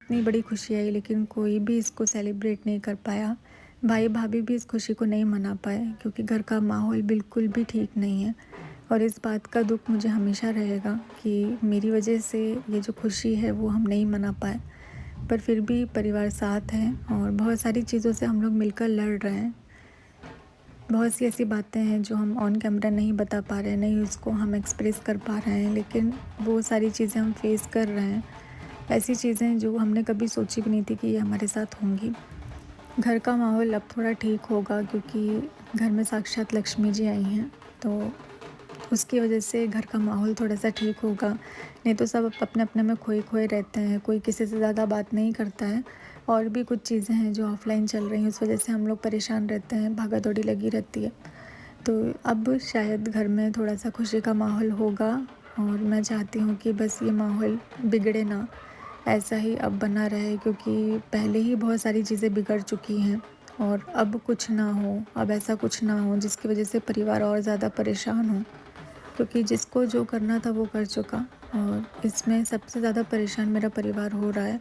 इतनी बड़ी खुशी आई लेकिन कोई भी इसको सेलिब्रेट नहीं कर पाया। भाई भाभी भी इस खुशी को नहीं मना पाए क्योंकि घर का माहौल बिल्कुल भी ठीक नहीं है। और इस बात का दुख मुझे हमेशा रहेगा कि मेरी वजह से ये जो खुशी है वो हम नहीं मना पाए। पर फिर भी परिवार साथ है और बहुत सारी चीज़ों से हम लोग मिलकर लड़ रहे हैं। बहुत सी ऐसी बातें हैं जो हम ऑन कैमरा नहीं बता पा रहे हैं, नहीं उसको हम एक्सप्रेस कर पा रहे हैं, लेकिन वो सारी चीज़ें हम फेस कर रहे हैं। ऐसी चीज़ें जो हमने कभी सोची भी नहीं थी कि ये हमारे साथ होंगी। घर का माहौल अब थोड़ा ठीक होगा क्योंकि घर में साक्षात लक्ष्मी जी आई हैं, तो उसकी वजह से घर का माहौल थोड़ा-सा ठीक होगा। नहीं तो सब अपने-अपने में खोए-खोए रहते हैं, कोई किसी से ज़्यादा बात नहीं करता है। और भी कुछ चीज़ें हैं जो ऑफ़लाइन चल रही हैं, उस वजह से हम लोग परेशान रहते हैं, भागा-दौड़ी लगी रहती है। तो अब शायद घर में थोड़ा-सा खुशी का माहौल होगा और मैं चाहती हूँ कि बस ये माहौल बिगड़े ना, ऐसा ही अब बना रहे क्योंकि पहले ही बहुत सारी चीज़ें बिगड़ चुकी हैं और अब कुछ ना हो, अब ऐसा कुछ ना हो जिसकी वजह से परिवार और ज़्यादा परेशान हो। क्योंकि जिसको जो करना था वो कर चुका और इसमें सबसे ज़्यादा परेशान मेरा परिवार हो रहा है।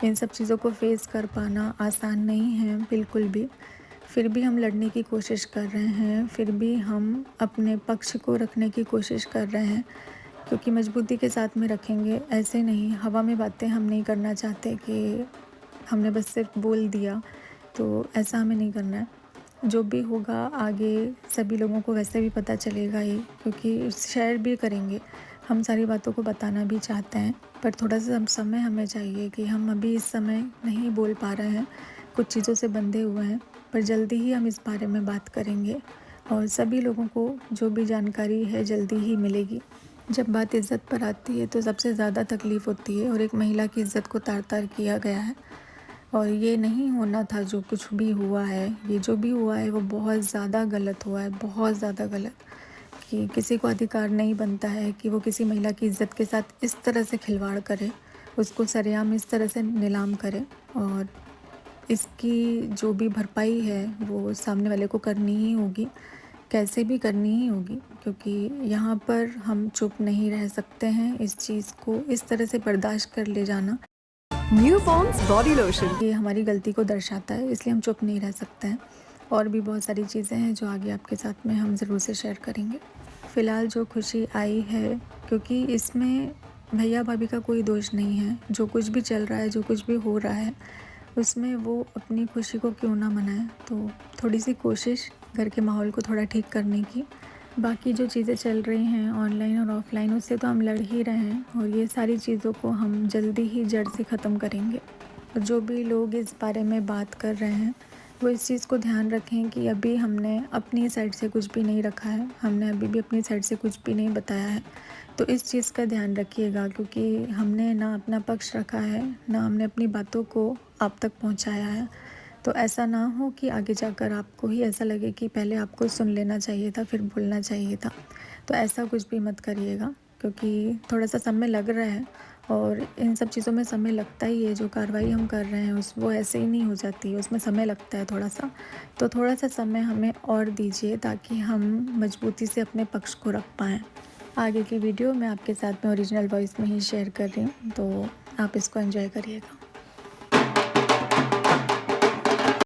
इन सब चीज़ों को फ़ेस कर पाना आसान नहीं है बिल्कुल भी। फिर भी हम लड़ने की कोशिश कर रहे हैं, फिर भी हम अपने पक्ष को रखने की कोशिश कर रहे हैं क्योंकि मजबूती के साथ में रखेंगे, ऐसे नहीं हवा में बातें हम नहीं करना चाहते कि हमने बस सिर्फ बोल दिया, तो ऐसा हमें नहीं करना है। जो भी होगा आगे सभी लोगों को वैसे भी पता चलेगा ही क्योंकि शेयर भी करेंगे। हम सारी बातों को बताना भी चाहते हैं, पर थोड़ा-सा समय हमें चाहिए कि हम अभी इस समय नहीं बोल पा रहे हैं, कुछ चीज़ों से बंधे हुए हैं, पर जल्दी ही हम इस बारे में बात करेंगे और सभी लोगों को जो भी जानकारी है जल्दी ही मिलेगी। जब बात इज़्ज़त पर आती है तो सबसे ज़्यादा तकलीफ़ होती है और एक महिला की इज़्ज़त को तार-तार किया गया है। और ये नहीं होना था जो कुछ भी हुआ है, ये जो भी हुआ है वो बहुत ज़्यादा गलत हुआ है, बहुत ज़्यादा गलत। कि किसी को अधिकार नहीं बनता है कि वो किसी महिला की इज़्ज़त के साथ इस तरह से खिलवाड़ करे, उसको सरेआम इस तरह से नीलाम करे और इसकी जो भी भरपाई है वो सामने वाले को करनी ही होगी, कैसे भी करनी ही होगी क्योंकि यहाँ पर हम चुप नहीं रह सकते हैं। इस चीज़ को इस तरह से बर्दाश्त कर ले जाना न्यू पॉन्ड्स बॉडी लोशन। ये हमारी गलती को दर्शाता है, इसलिए हम चुप नहीं रह सकते हैं। और भी बहुत सारी चीज़ें हैं जो आगे आपके साथ में हम ज़रूर से शेयर करेंगे। फ़िलहाल जो खुशी आई है क्योंकि इसमें भैया-भाभी का कोई दोष नहीं है, जो कुछ भी चल रहा है, जो कुछ भी हो रहा है, उसमें वो अपनी खुशी को क्यों ना मनाएँ। तो थोड़ी-सी कोशिश घर के माहौल को थोड़ा ठीक करने की। बाकी जो चीज़ें चल रही हैं ऑनलाइन और ऑफ़लाइन उससे तो हम लड़ ही रहे हैं और ये सारी चीज़ों को हम जल्दी ही जड़ से ख़त्म करेंगे। और जो भी लोग इस बारे में बात कर रहे हैं वो इस चीज़ को ध्यान रखें कि अभी हमने अपनी साइड से कुछ भी नहीं रखा है, हमने अभी भी अपनी साइड से कुछ भी नहीं बताया है। तो इस चीज़ का ध्यान रखिएगा क्योंकि हमने ना अपना पक्ष रखा है, ना हमने अपनी बातों को आप तक पहुंचाया है। तो ऐसा ना हो कि आगे जाकर आपको ही ऐसा लगे कि पहले आपको सुन लेना चाहिए था, फिर बोलना चाहिए था। तो ऐसा कुछ भी मत करिएगा क्योंकि थोड़ा-सा समय लग रहा है और इन सब चीज़ों में समय लगता ही है। जो कार्रवाई हम कर रहे हैं उस वो ऐसे ही नहीं हो जाती है, उसमें समय लगता है थोड़ा-सा। तो थोड़ा-सा समय हमें और दीजिए ताकि हम मजबूती से अपने पक्ष को रख पाएँ। आगे की वीडियो मैं आपके साथ में ओरिजिनल वॉइस में ही शेयर कर रही हूँ, तो आप इसको एन्जॉय करिएगा।